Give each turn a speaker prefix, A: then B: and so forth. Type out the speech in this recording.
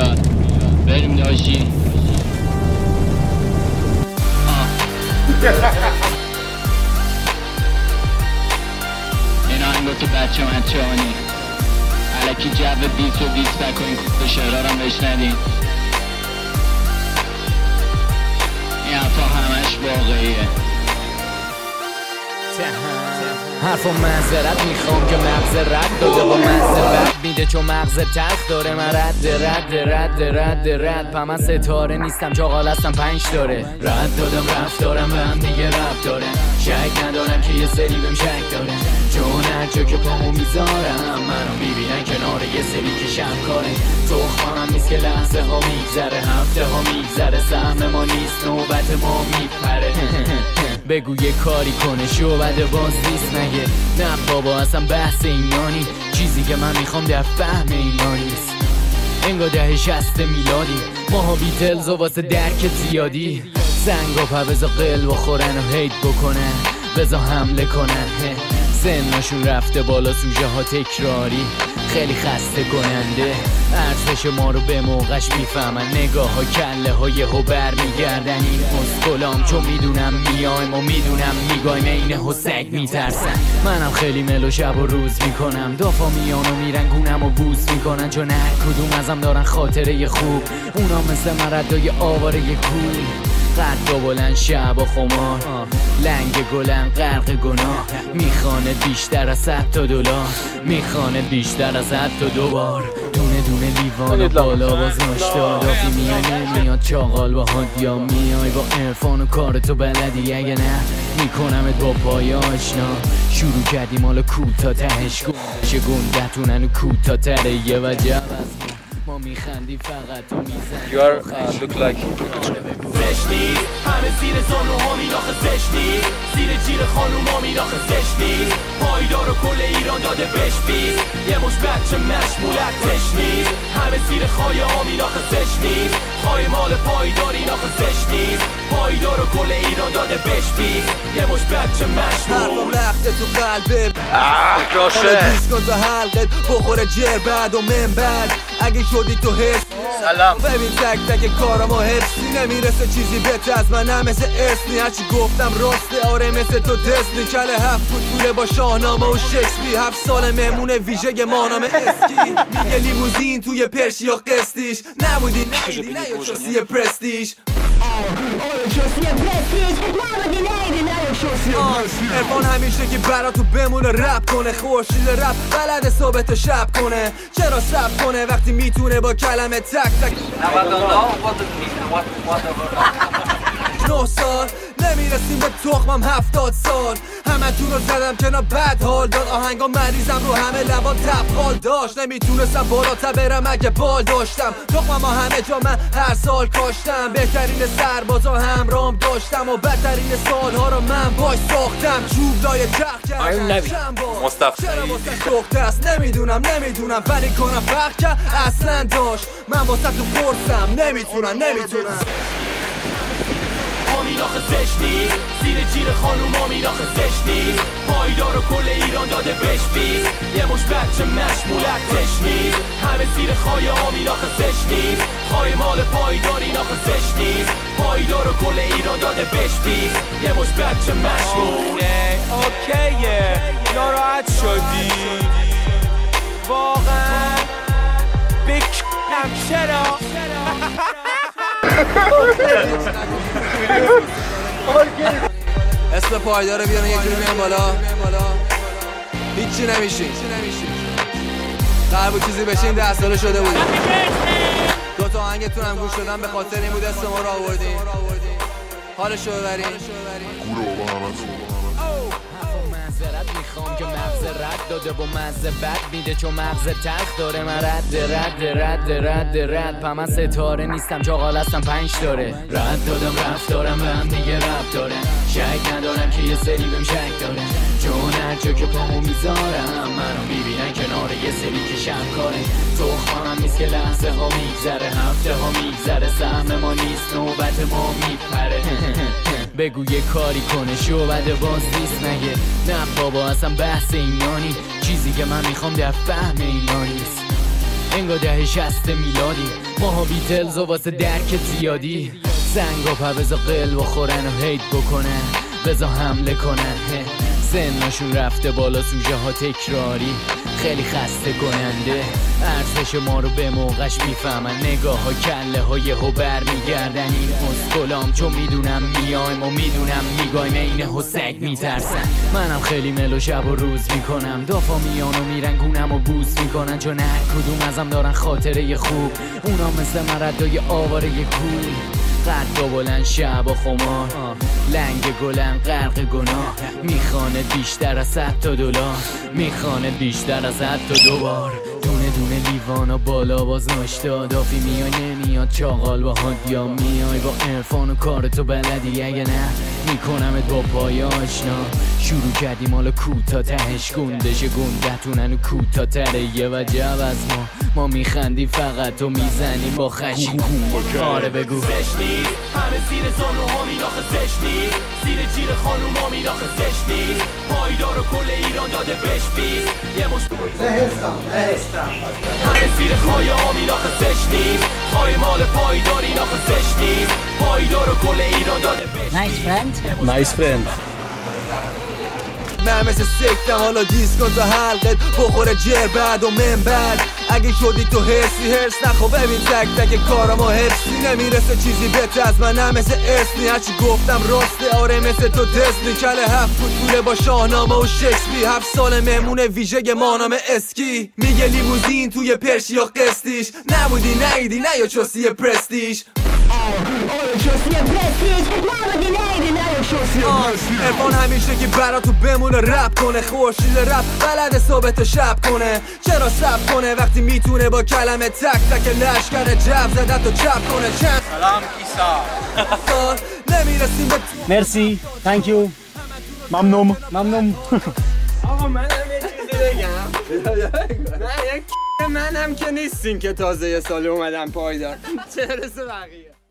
A: بیاد بریم داشتی این آهنگو که بچه مچه‌هانی الکی جو بیس و دیسپک و این کفت شعرارم بشنوین این حرفا همش واقعیه
B: حرف و معذرت میخوام که مغز رد داده با مغز بد میده چون مغز تلخ داره من رد پا من ستاره نیستم چاقال هستم 5 داره رد دادم رفتارم به هم دیگه رب داره شک ندارم که یه سری بهم شک داره چون هرجا که پامو میذارم منو میبینن کنار یه سری که شب کاره تخمم هم نیست که لحظه ها میگذره هفته ها میگذره سهم ما نیست نوبت ما میپره بگو یه کاری کنه شو بده باز نیست نگه نه بابا اصلا بحث اینانی چیزی که من میخوام در فهم اینا نیست انگار دهه 60 میلادی ماها بیتلز و واسه درک زیادی زنگا پا بزا قلب و خورن و هیت بکنن بزا حمله کنن سنشون رفته بالا سوژه ها تکراری خیلی خسته کننده ارزش ما رو به موقعش میفهمن نگاه ها کله های یهو برمیگردن این مسکلام چون میدونم میایم و میدونم میگایم اینه ها سگ میترسن منم خیلی ملو شب و روز میکنم دافا میان و میرن گونم و بوس میکنن چون هر کدوم ازم دارن خاطره خوب اونا مثل من ردای آواره کول قد و بلند شب و خمار لنگ گلن غرق گناه میخانه بیشتر از 100 تا دلار میخانه بیشتر از 100 تا دوبار دونه دونه لیوان و بالا باز ناشتادافی میای نمیاد چاقال با هادیا میای با عرفان و کارتو بلدی اگه نه میکنمت با پای آشنا شروع کردیم حالا کوتا تهش گونده گندتونن و کوتا تره یه وجه از ما میخندی فقط تو میزنی
C: You are look like
D: زشنی همه زیر زانوها میراخه زشنی زیر جیر خانوما میراخه زشنی پایدار و کل ایران داده بهش بیز یه مش بچه مشمولت زشنی همه زیر خایه ها میراخه زشنی خواهی مال پایدار ایناخه زشنی پایدار و کل ایران داده بهش بیز یه مش بچه مشمول
E: حرفم رخته تو قلبه
C: راشه
E: دیسکن تا حلقت بخوره جر بعد و من بعد اگه شدی تو حس
C: سلام
E: ببین تک تک کارم و حفظی نمیرسه چیزی بهتر از منم مثل اسمی هرچی گفتم راسته آره مثل تو دستی کله 7 فوت پوله با شاهنامه و شکسپیر 7 سال مهمون ویژه مانام اسکی میگه لیموزین توی پرشی و قسطیش نبودی نه یا چاسی پرستیش ارفان همیشه که براتو بمونه رپ کنه خورشید رپ بلد صبح تا شب کنه چرا سب کنه وقتی میتونه با کلمه تک تک 9 سال نمیرسیم به تخمم 70 سال همه تو رو زدم کنار بد حال داد آهنگا مریضم رو همه لبان تبخال داشت نمیتونستم بالاتر برم اگه بال داشتم تخمم همه جا من هر سال کاشتم بهترین سربازا همرام داشتم و بدترین سالها رو من باش ساختم چوب دای چرخ کردم
C: مصطفی
E: چرا واسه سخته است نمیدونم ولی کنم فرق کرد اصلا داشت من واسه تو پرسم نمیتونم
D: میراخه زشنی زیر جیر خانوما میراخه زشنی پایدار و کل ایران داده بهش بیز یه مش بچه مشمولت زشنی همه زیر خایه ها میراخه زشنی خواهی مال پایدار ایناخه زشنی پایدار و کل ایران داده بهش بیز یه مش بچه مشمول
F: اوکیه ناراحت شدی واقعا بکنم چرا
E: اسم پایدار بیارن یه جوری میان بالا هیچی نمیشین قرار بود چیزی بشین 10 ساله شده بود 2 تا آهنگتون هم گوش دادم به خاطر این بود اسم ما رو آوردین حالشو ببرین
B: معذرت میخوام که مغز رد داده با مغز بد میده چون مغز تلخ داره من رد پا من ستاره نیستم چاقال هستم 5 داره رد دادم رفتارم به هم دیگه رب داره شک ندارم که یه سری بهم شک داره چون هرجا که پامو میذارم منو میبینن کنار یه سری که شب کاره تخمم هم نیست که لحظه ها میگذره هفته ها میگذره سهم ما نیست نوبت ما میپره بگو یه کاری کنه شو بده باز نیست نگه نه بابا اصلا بحث اینانی چیزی که من میخوام در فهم اینا نیست انگار دهه 60 میلادی ماها بیتلز و واسه درک زیادی زنگا پا بزا قلب و خورن و هیت بکنن بزا حمله کنن سنشون رفته بالا سوژه ها تکراری خیلی خسته کننده ارزش ما رو به موقعش میفهمن نگاه ها کله ها یهو بر میگردن این اسکلام چون میدونم میایم و میدونم میگایم اینه ها سگ میترسن منم خیلی ملو شب و روز میکنم دافا میان و میرن گونم و بوس میکنن چون هر کدوم ازم دارن خاطره خوب اونا مثل مردای آواره کول قد بلند شب و خمار لنگ گلن غرق گناه میخانه بیشتر از $100 میخانه بیشتر از 102 بار دونه دونه لیوان و بالا باز ناشتا دافی میای نمیاد چاقال با هادیا میای با عرفان و کارتو بلدی اگه نه میکنمت با پای آشنا شروع کردیم حالا کوتا تهش گندش گندتونن و کوتا تره یه وجب از ما میخندیم فقط و میزنیم با خشی آره بگو
D: زشنی همه زیر زانوها میراخه زشنی زیر جیر خانوما میراخه زشنی پایدار و کل ایران داده بهش بیز یه مش همه زیر خایه ها میراخه زشنی خواهی مال پایدار ایراخه زشنی پایدار و کل ایران داده بهش
G: Nice friend.
E: من مثل سکتم حالا دیس کن تا حلقت بخوره جر بعد و منبر اگه شدی تو هرس نخوا ببین تک تک کارامو حفظی نمیرسه چیزی بهتر از من نه مثل اسنی هرچی گفتم راسته آره مثل تو دسنی کله 7 فوت دوره با شاهنامه و شکسپیر 7 سال مهمون ویژه مانام اسکی میگه لیموزین توی پرشیا قسطیش نبودی نیدی نه یا چوسی پرستیش ارفان همیشه که براتو بمونه رپ کنه خورشید رپ بلد ثابت شب کنه چرا سب کنه وقتی میتونه با کلمه تک تک لشکر جب زدن تو چپ کنه چند
C: سلام ایسا
E: سال نمیرسیم به
G: مرسی. Thank you. ممنون.
F: آقا منم یه چیزی بگم نه یک منم که نیستین که تازه یه سال اومدم پایدار چه برسه بقیه